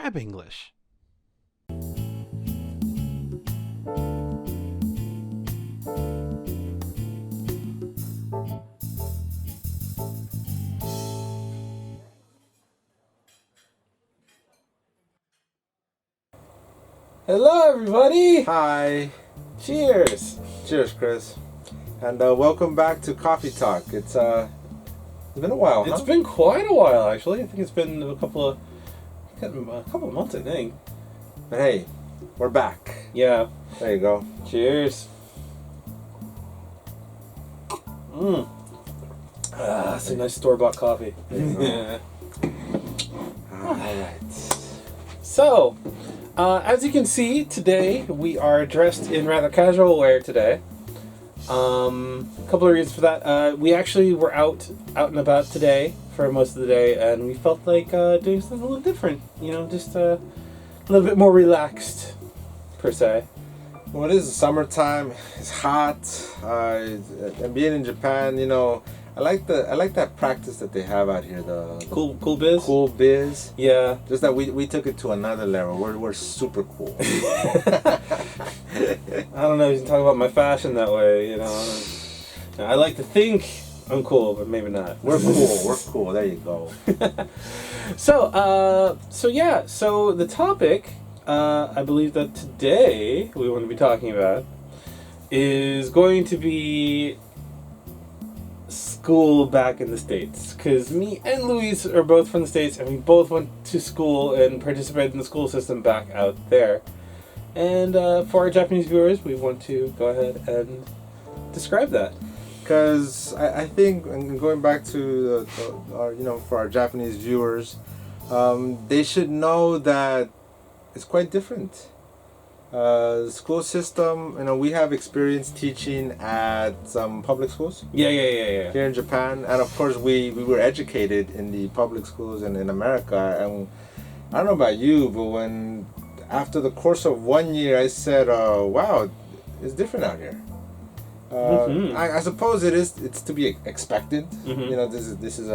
Crab English. Hello, everybody! Hi. Cheers! Cheers, Chris. And welcome back to Coffee Talk. It's been a while, huh? It's been quite a while, actually. I think it's been a couple of months, I think. But hey, we're back. Yeah. There you go. Cheers. That's a nice store-bought coffee. There you go. Yeah. All right. So, as you can see, today we are dressed in rather casual wear today. A couple of reasons for that. We actually were out and about today for most of the day, and we felt like doing something a little different. You know, just a little bit more relaxed, per se. Well, it is the summertime. It's hot. And being in Japan, you know, I like that practice that they have out here. The Cool biz. cool biz. Yeah. Just that we took it to another level. We're super cool. I don't know if you can talk about my fashion that way. You know, I like to think I'm cool, but maybe not. We're cool. We're cool. There you go. So the topic, I believe that today we want to be talking about is going to be school back in the States. Because me and Luis are both from the States, and we both went to school and participated in the school system back out there. And for our Japanese viewers, we want to go ahead and describe that. Because I think, and going back to our, you know, for our Japanese viewers, they should know that it's quite different. The school system, you know, we have experience teaching at some public schools Yeah. here in Japan, and of course we were educated in the public schools in America. And I don't know about you, but when after the course of 1 year, I said, "Wow, it's different out here." I suppose it's to be expected. Mhm. You know, this is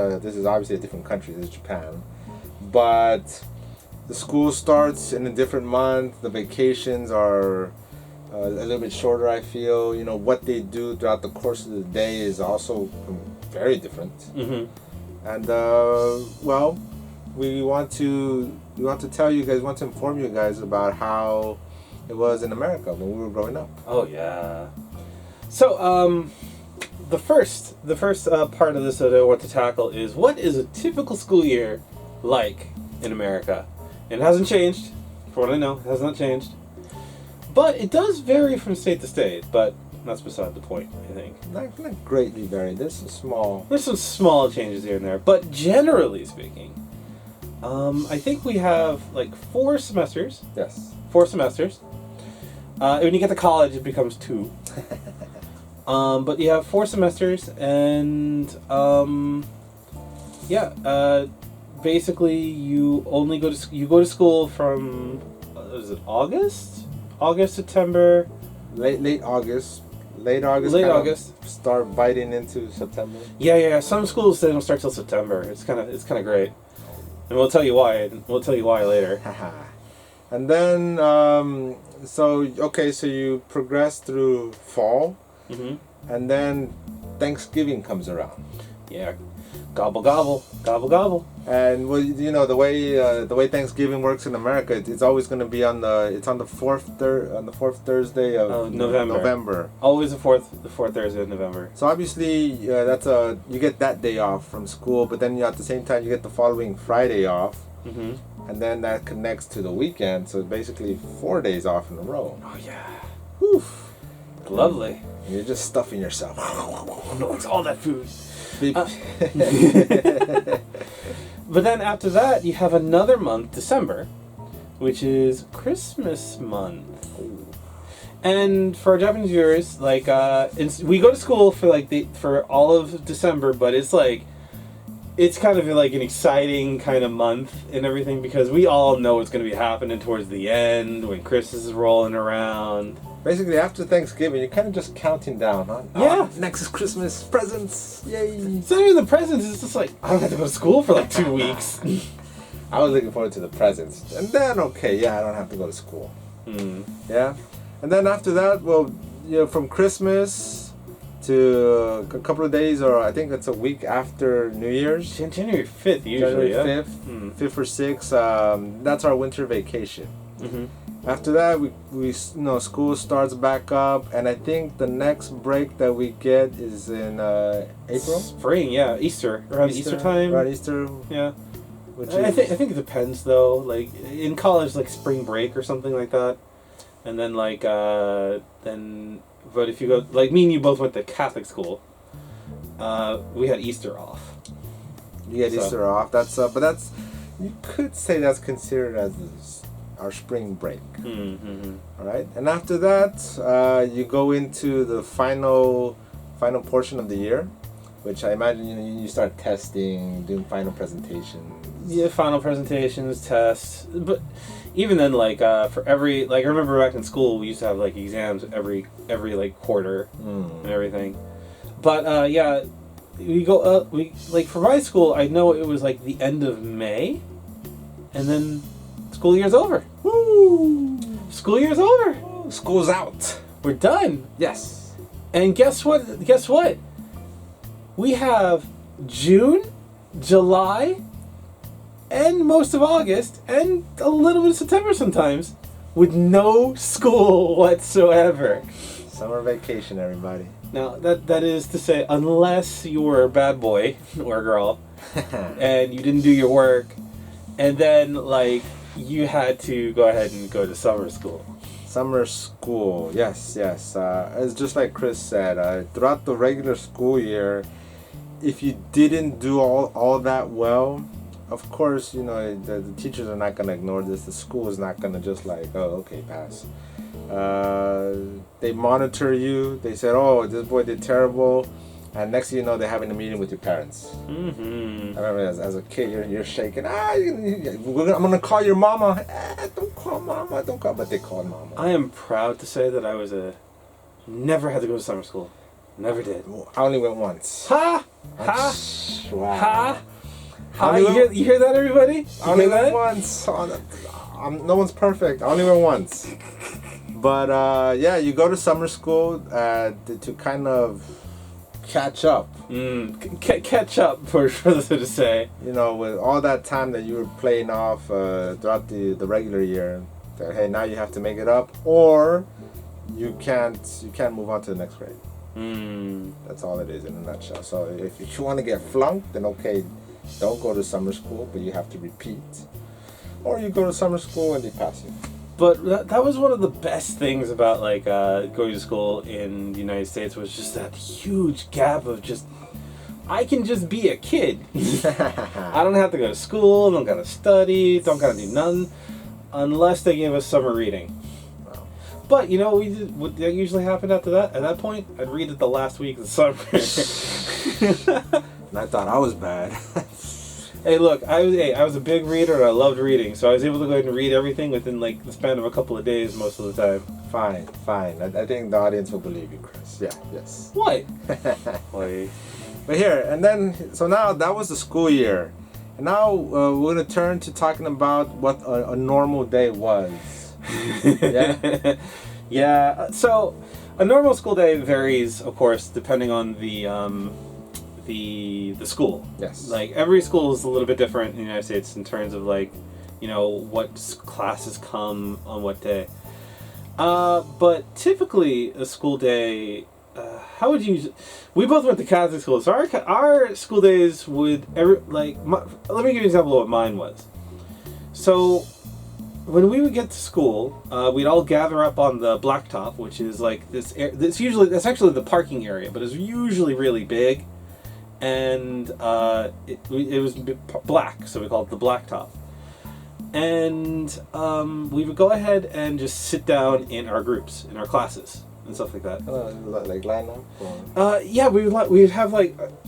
obviously a different country. This is Japan, but the school starts in a different month. The vacations are a little bit shorter. I feel, you know, what they do throughout the course of the day is also very different. And well, we want to tell you guys, want to inform you guys about how it was in America when we were growing up. Oh yeah. So the first part of this that I want to tackle is, what is a typical school year like in America? It hasn't changed, for what I know, it has not changed. But it does vary from state to state, but that's beside the point, I think. Not greatly varied. There's some small. There's some small changes here and there, but generally speaking, I think we have like 4 semesters. Yes. 4 semesters. When you get to college, it becomes 2. But you have 4 semesters, and basically you only go to school from is it August, September, Late August. Late Late kind of August. Start biting into September. Yeah. Some schools, they don't start till September. It's kind of great, and we'll tell you why. We'll tell you why later. And then so you progress through fall, and then Thanksgiving comes around. Yeah, gobble gobble, gobble gobble. And well, you know, the way Thanksgiving works in America, it's always going to be on the fourth Thursday of November. Always the fourth Thursday of November. So obviously, you get that day off from school, but then at the same time you get the following Friday off, and then that connects to the weekend. So it's basically 4 days off in a row. Oh yeah. Whew. Lovely. And you're just stuffing yourself. No, it's all that food. But then after that, you have another month, December, which is Christmas month. And for our Japanese viewers, like, we go to school for all of December, but it's kind of like an exciting kind of month and everything, because we all know what's going to be happening towards the end when Christmas is rolling around. Basically, after Thanksgiving, you're kind of just counting down, huh? Yeah. Next is Christmas, presents, yay! It's not even the presents, it's just like, I don't have to go to school for like 2 weeks. I was looking forward to the presents. And then, okay, yeah, I don't have to go to school. Hmm. Yeah. And then after that, well, from Christmas to a couple of days, or I think it's a week after New Year's. January 5th usually. January 5th, Hmm. 5th or 6th, that's our winter vacation. Mm-hmm. After that, we school starts back up, and I think the next break that we get is in April. Spring, yeah, Easter, around Easter time. Around Easter, Yeah. which I is think it depends though. Like in college, like spring break or something like that, and then but if you go like me and you both went to Catholic school, we had Easter off. you get so- Easter off. That's but that's you could say that's considered as our spring break. Mm-hmm. All right, and after that, you go into the final portion of the year, which I imagine you start testing, doing final presentations. Yeah, final presentations, tests, but even then, for every I remember back in school we used to have like exams every like quarter and everything. But yeah, we go for my school. I know it was like the end of May, and then school year's over. Woo! School year's over. School's out. We're done. Yes. And guess what? We have June, July, and most of August, and a little bit of September sometimes, with no school whatsoever. Summer vacation, everybody. Now, that is to say, unless you were a bad boy or girl, and you didn't do your work, and then, you had to go ahead and go to summer school. Summer school, yes. It's just like Chris said. Throughout the regular school year, if you didn't do all that well, of course, the teachers are not going to ignore this. The school is not going to just okay, pass. They monitor you. They said, oh, this boy did terrible. And next thing you know, they're having a meeting with your parents. Mm-hmm. I remember as a kid, you're shaking. I'm going to call your mama. Don't call mama. Don't call. But they called mama. I am proud to say that I never had to go to summer school. Never did. I only went once. Ha! Ha! Wow. Ha! Ha! Only You hear that, everybody? I only hear went that? once. No one's perfect. I only went once. But yeah, you go to summer school to kind of catch up. Catch up, for so to say. With all that time that you were playing off throughout the regular year. That, hey, now you have to make it up, or you can't move on to the next grade. That's all it is in a nutshell. So if you want to get flunked, then okay, don't go to summer school, but you have to repeat. Or you go to summer school and they pass you. But that was one of the best things about going to school in the United States was just that huge gap of I can just be a kid. I don't have to go to school, don't gotta study, don't gotta do nothing, unless they give us summer reading. Wow. But what usually happened after that? At that point, I'd read it the last week of the summer. And I thought I was bad. Hey, look, I was a big reader and I loved reading, so I was able to go ahead and read everything within the span of a couple of days most of the time. Fine. I think the audience will believe you, Chris. Yeah, yes. What? Why? But here, and then, so now that was the school year. And now we're going to turn to talking about what a normal day was. Yeah? Yeah, so a normal school day varies, of course, depending on the school. Yes. Every school is a little bit different in the United States in terms of what classes come on what day. But typically a school day, how would you? We both went to Catholic school, so our school days would let me give you an example of what mine was. So when we would get to school, we'd all gather up on the blacktop, which is that's actually the parking area, but it's usually really big. And it was black, so we called it the blacktop. And we would go ahead and just sit down in our groups, in our classes, and stuff like that. Like line up? Or? Yeah, we'd have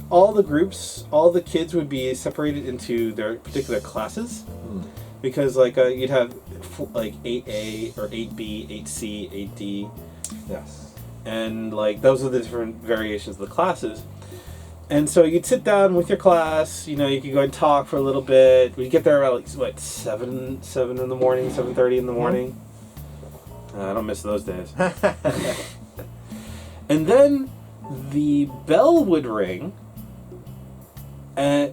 all the groups, all the kids would be separated into their particular classes. Because you'd have 8A or 8B, 8C, 8D. Yes. And those are the different variations of the classes. And so you'd sit down with your class. You know, you could go and talk for a little bit. We'd get there about like what 7 in the morning, 7:30 in the morning. I don't miss those days. And then the bell would ring,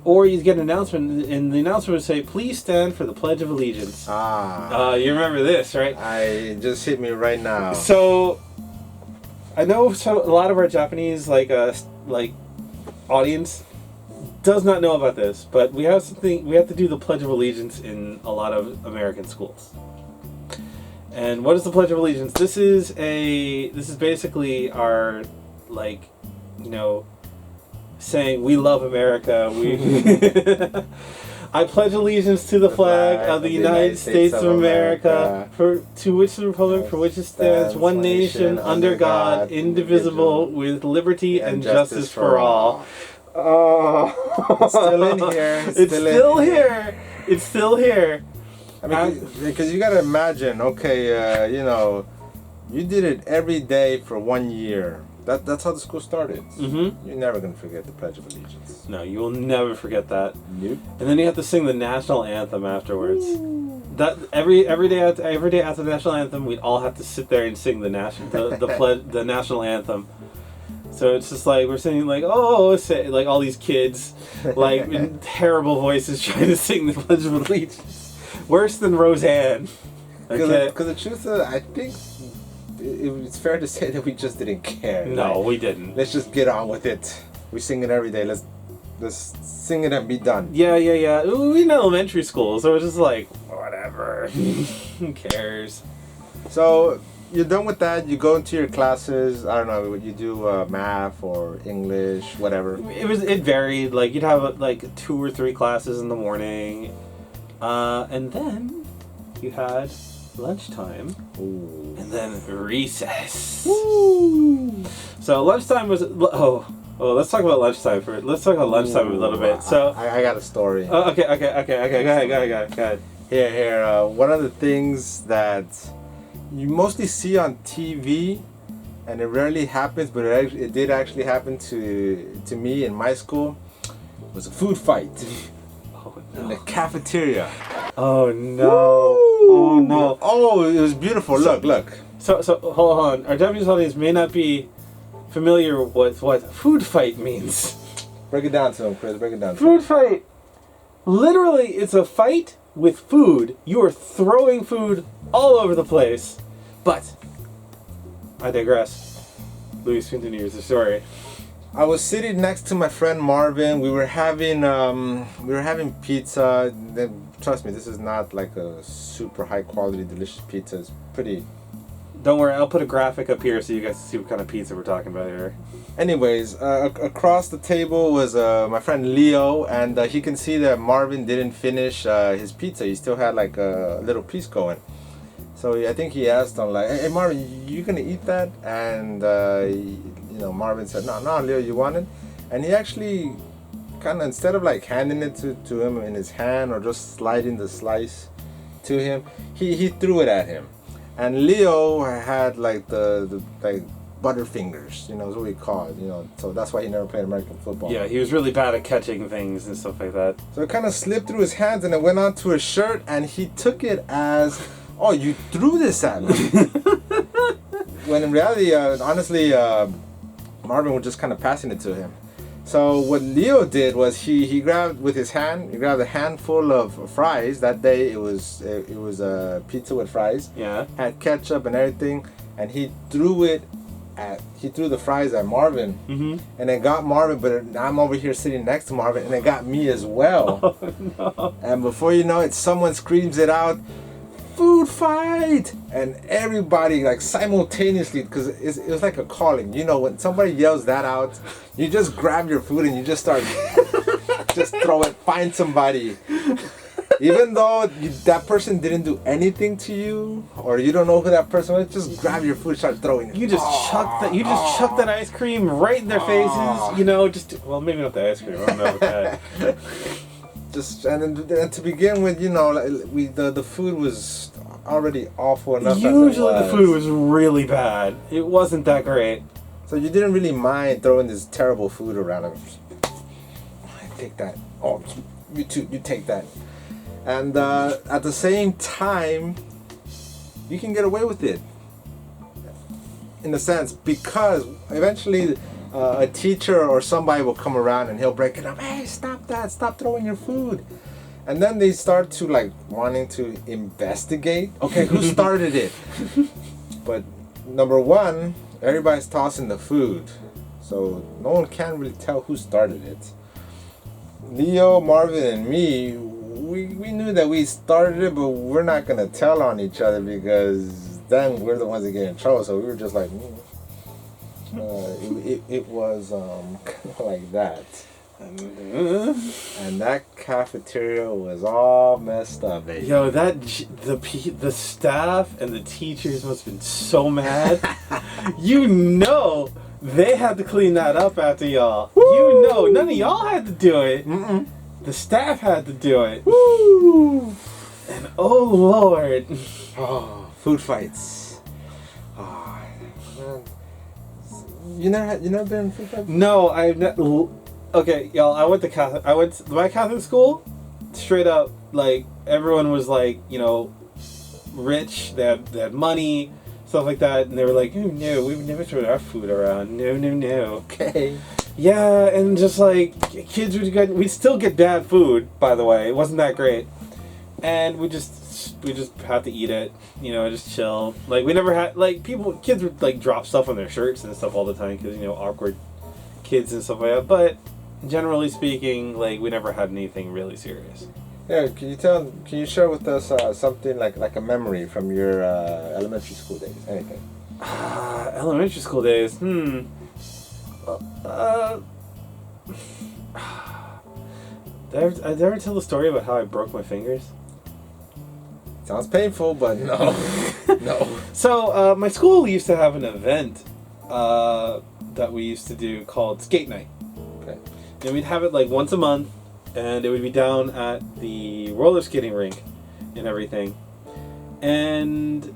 or you'd get an announcement, and the announcement would say, "Please stand for the Pledge of Allegiance." You remember this, right? It just hit me right now. So, I know a lot of our Japanese audience does not know about this, but we have to do the Pledge of Allegiance in a lot of American schools. And what is the Pledge of Allegiance? This is basically our, saying we love America. I pledge allegiance to the flag of the United States of America, to which the republic for which it stands, one nation, under God, indivisible, with liberty and justice for all. Oh, it's still in here. It's still here. It's still here. I mean, because you gotta imagine, okay, you did it every day for 1 year. That's how the school started. Mm-hmm. You're never gonna forget the Pledge of Allegiance. No, you will never forget that. Nope. And then you have to sing the national anthem afterwards. That every day after the national anthem, we'd all have to sit there and sing the national anthem. So it's just like we're singing like all these kids like in terrible voices trying to sing the Pledge of Allegiance. Worse than Roseanne. Okay. Because the truth is, I think it's fair to say that we just didn't care. No, we didn't. Let's just get on with it. We sing it every day. Let's sing it and be done. Yeah. We in elementary school, so it's just like whatever. Who cares? So you're done with that. You go into your classes. I don't know. You do math or English, whatever. It varied. Like you'd have like 2 or 3 classes in the morning. And then you had lunchtime. Ooh. And then recess. Woo. So lunchtime was let's talk about lunchtime for let's talk about lunchtime a little bit. So I got a story. Okay. Go ahead. Here. One of the things that you mostly see on TV, and it rarely happens, but it did actually happen to me in my school, was a food fight. In the cafeteria. Oh no! Oh no! Oh, it was beautiful. Look. So hold on. Our Japanese audience may not be familiar with what food fight means. Break it down to them, Chris. Break it down. Food fight. Literally, it's a fight with food. You are throwing food all over the place. But I digress. Luis, continue the story. I was sitting next to my friend Marvin. We were having pizza. Trust me, this is not like a super high quality delicious pizza. It's pretty. Don't worry, I'll put a graphic up here so you guys can see what kind of pizza we're talking about here. Anyways, across the table was my friend Leo, and he can see that Marvin didn't finish his pizza. He still had like a little piece going. So I think he asked him like, "Hey Marvin, you gonna eat that?" And Marvin said, No, Leo, you want it? And he actually kind of, instead of like handing it to him in his hand or just sliding the slice to him, he threw it at him. And Leo had like the butterfingers, is what we call it, so that's why he never played American football. Yeah, he was really bad at catching things and stuff like that. So it kind of slipped through his hands and it went onto his shirt, and he took it as, "Oh, you threw this at me." When in reality, honestly, Marvin was just kind of passing it to him. So what Leo did was he grabbed with his hand. He grabbed a handful of fries. That day it was pizza with fries. Yeah. Had ketchup and everything, and he threw the fries at Marvin. Mm-hmm. And it got Marvin, but I'm over here sitting next to Marvin, and it got me as well. Oh no! And before you know it, someone screams it out. Food fight! And everybody like simultaneously, because it was like a calling. When somebody yells that out, you just grab your food and you just start, just throw it, find somebody. Even though that person didn't do anything to you, or you don't know who that person was, just grab your food, start throwing it. You just chuck that ice cream right in their faces. Well, maybe not the ice cream. I don't know about that. And to begin with, the food was already awful enough. Usually the food was really bad. It wasn't that great. So you didn't really mind throwing this terrible food around. take that. Oh, you too, you take that. And at the same time, you can get away with it. In a sense, because eventually a teacher or somebody will come around and he'll break it up. Hey, stop that! Stop throwing your food. And then they start to like wanting to investigate. Okay, who started it? But number one, everybody's tossing the food, so no one can really tell who started it. Leo, Marvin, and me, we knew that we started it, but we're not gonna tell on each other because then we're the ones that get in trouble. So we were just like, it was like that. And that cafeteria was all messed up, baby. Yo, the staff and the teachers must have been so mad. You know they had to clean that up after y'all. Woo! You know, none of y'all had to do it. Mm-mm. The staff had to do it. Woo! And oh Lord. Oh, food fights. Oh, man. You never been in food fights? No, I've not. Okay, y'all. I went to my Catholic school. Straight up, like everyone was like, you know, rich. They had money, stuff like that, and they were like, oh, no, we've never thrown our food around. No, no, no. Okay. Yeah, and just like kids would get, we'd still get bad food. By the way, it wasn't that great, and we just had to eat it. You know, just chill. Like we never had like kids would like drop stuff on their shirts and stuff all the time because you know awkward kids and stuff like that. But generally speaking, like we never had anything really serious. Yeah, can you share with us something like a memory from your elementary school days? Anything? Elementary school days. Did I ever tell the story about how I broke my fingers? Sounds painful, but no, no. So my school used to have an event that we used to do called Skate Night. Okay. And we'd have it like once a month, and it would be down at the roller skating rink and everything. And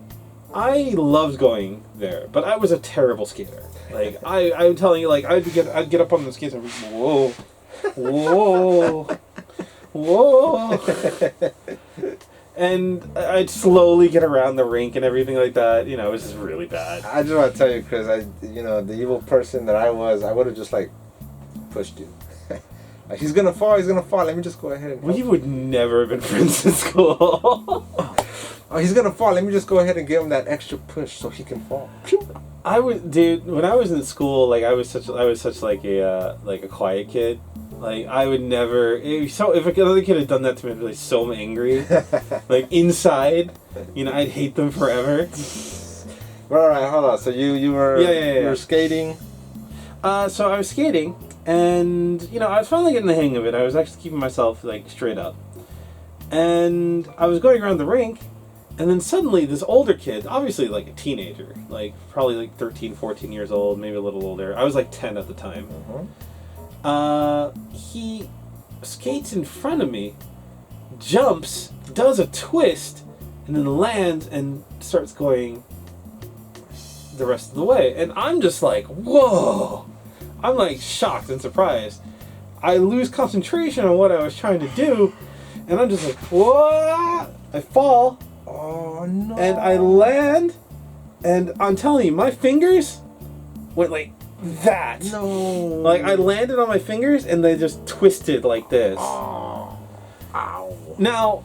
I loved going there, but I was a terrible skater. Like I'm telling you, like I'd get up on the skates and be, whoa, whoa, whoa, and I'd slowly get around the rink and everything like that. You know, it was just really bad. I just want to tell you, Chris, the evil person that I was, I would have just like pushed you. Like, he's gonna fall. Let me just go ahead and. We would never have been friends in school. Oh, he's gonna fall. Let me just go ahead and give him that extra push so he can fall. Dude, when I was in school, like I was such like a quiet kid. Like I would never. If another kid had done that to me, I'd be like so angry. Like inside, you know, I'd hate them forever. All right, hold on. So you were you were skating. So I was skating, and you know, I was finally getting the hang of it. I was actually keeping myself like straight up, and I was going around the rink. And then suddenly this older kid, obviously like a teenager, like probably like 13, 14 years old, maybe a little older. I was like 10 at the time. He skates in front of me, jumps, does a twist, and then lands and starts going the rest of the way. And I'm just like, whoa! I'm like shocked and surprised. I lose concentration on what I was trying to do, and I'm just like, what? I fall. Oh no! And I land, and I'm telling you, my fingers went like that. No! Like I landed on my fingers, and they just twisted like this. Oh! Ow! Now,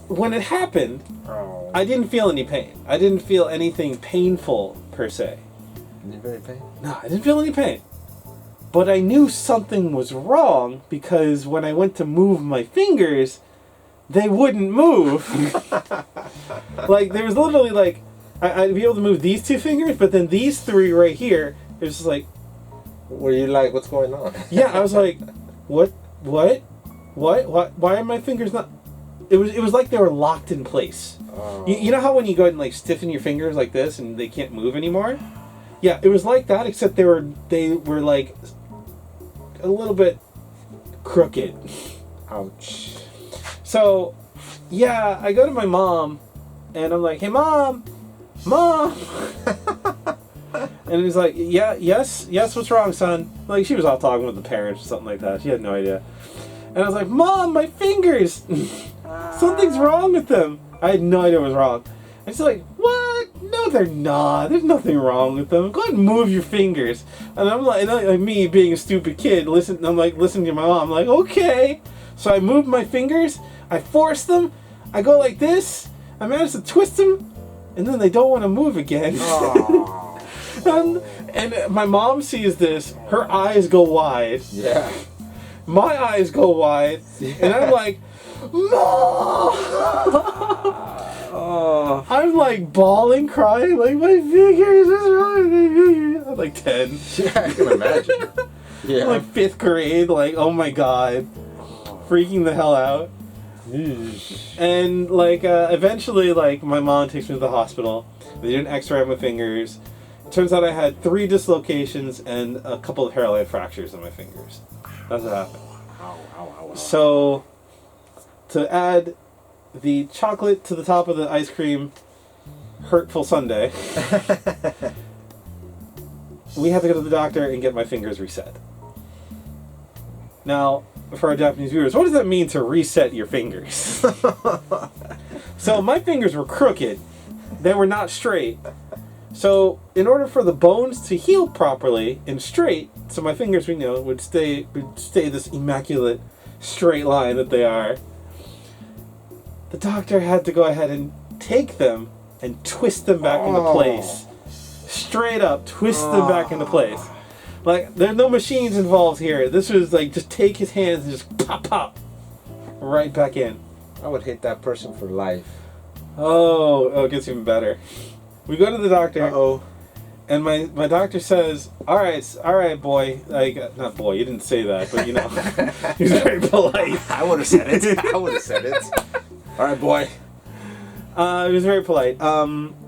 when it happened, Oh. I didn't feel any pain. I didn't feel anything painful per se. Did you feel any pain? No, I didn't feel any pain. But I knew something was wrong because when I went to move my fingers, they wouldn't move. Like, there was literally, like, I'd be able to move these two fingers, but then these three right here, it was just like... Were you like, what's going on? Yeah, I was like, what? Why are my fingers not... It was like they were locked in place. Oh. You know how when you go and, like, stiffen your fingers like this and they can't move anymore? Yeah, it was like that, except they were like, a little bit crooked. Ouch. So, yeah, I go to my mom, and I'm like, hey, Mom! And And he's like, yeah, yes, what's wrong, son? Like, she was off talking with the parents or something like that. She had no idea. And I was like, Mom, my fingers! Something's wrong with them. I had no idea what was wrong. And she's like, what? No, they're not. There's nothing wrong with them. Go ahead and move your fingers. And I'm like, me being a stupid kid, listening to my mom. I'm like, okay. So I moved my fingers. I forced them. I go like this. I managed to twist them. And then they don't want to move again. and my mom sees this. Her eyes go wide. Yeah. My eyes go wide. Yeah. And I'm like, Mom! I'm like bawling, crying, like, my fingers, what's wrong with my fingers? I'm like 10. Yeah, I can imagine. Yeah. Like 5th grade, like, oh my god. Freaking the hell out. And like eventually, like, my mom takes me to the hospital. They did an x-ray of my fingers. It turns out I had 3 dislocations and a couple of hairline fractures on my fingers. That's what happened. Ow. So, to add the chocolate to the top of the ice cream hurtful sundae, we had to go to the doctor and get my fingers reset. Now, for our Japanese viewers, what does that mean to reset your fingers? So my fingers were crooked. They were not straight. So in order for the bones to heal properly and straight, so my fingers, would stay this immaculate straight line that they are, the doctor had to go ahead and take them and twist them back into place. Straight up, twist them back into place. Like, there's no machines involved here. This was like, just take his hands and just pop, right back in. I would hate that person for life. Oh, it gets even better. We go to the doctor. Uh-oh. And my doctor says, all right, boy. Like, not boy, you didn't say that, but he's very polite. I would have said it. All right, boy. He was very polite.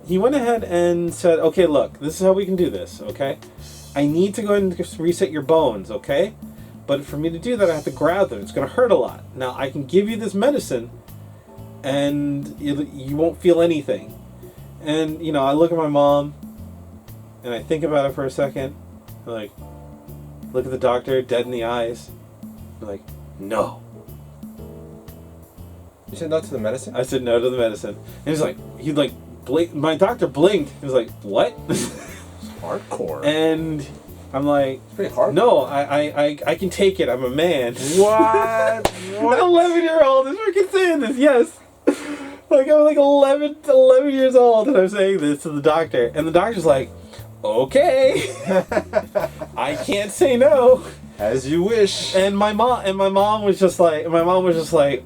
He went ahead and said, okay, look, this is how we can do this, okay? I need to go ahead and reset your bones, okay? But for me to do that, I have to grab them. It's going to hurt a lot. Now, I can give you this medicine, and you won't feel anything. And, I look at my mom, and I think about it for a second. I'm like, look at the doctor, dead in the eyes. I'm like, no. You said no to the medicine? I said no to the medicine. And my doctor blinked. He was like, what? Hardcore. And I'm like, it's pretty hard. No, I can take it. I'm a man. What? An 11-year-old is freaking saying this. Yes. Like, I'm like 11 years old, and I'm saying this to the doctor, and the doctor's like, okay, I can't say no. As you wish. And my mom was just like,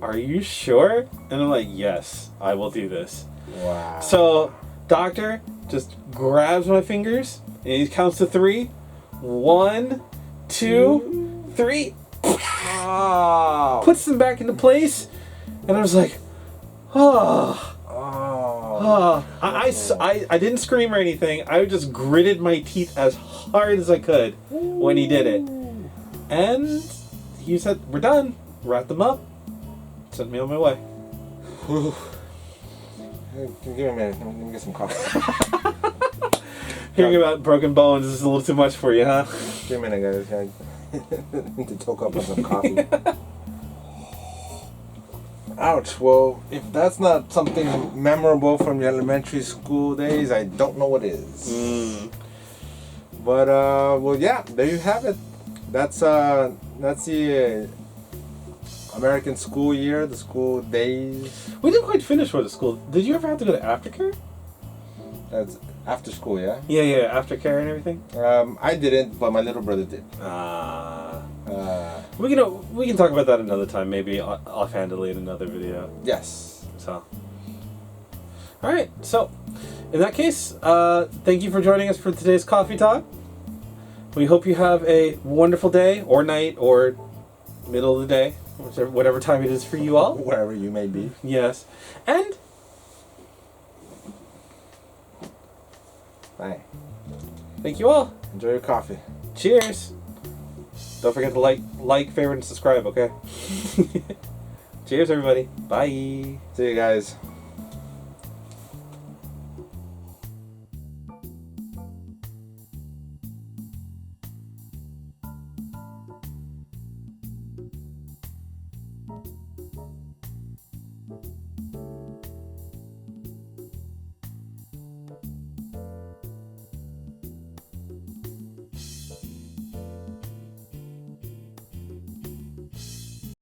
are you sure? And I'm like, yes, I will do this. Wow. So, doctor just grabs my fingers, and he counts to 3. 1, 2, 3. Oh. Puts them back into place, and I was like, oh. I didn't scream or anything. I just gritted my teeth as hard as I could when he did it. And he said, we're done. Wrap them up. Sent me on my way. Give me a minute. Let me get some coffee. Hearing about broken bones is a little too much for you, huh? Give me a minute, guys. I need to toke up on some coffee. Ouch. Well, if that's not something memorable from your elementary school days, I don't know what is. But, well, yeah, there you have it. That's the American school year, the school days. We didn't quite finish with the school. Did you ever have to go to aftercare? That's after school, yeah? Yeah, aftercare and everything? I didn't, but my little brother did. We can talk about that another time, maybe offhandedly in another video. Yes. So, all right. So, in that case, thank you for joining us for today's coffee talk. We hope you have a wonderful day, or night, or middle of the day, whatever time it is for you all. Wherever you may be. Yes, and bye. Thank you all. Enjoy your coffee. Cheers. Don't forget to like, favorite, and subscribe, okay? Cheers, everybody. Bye. See you guys.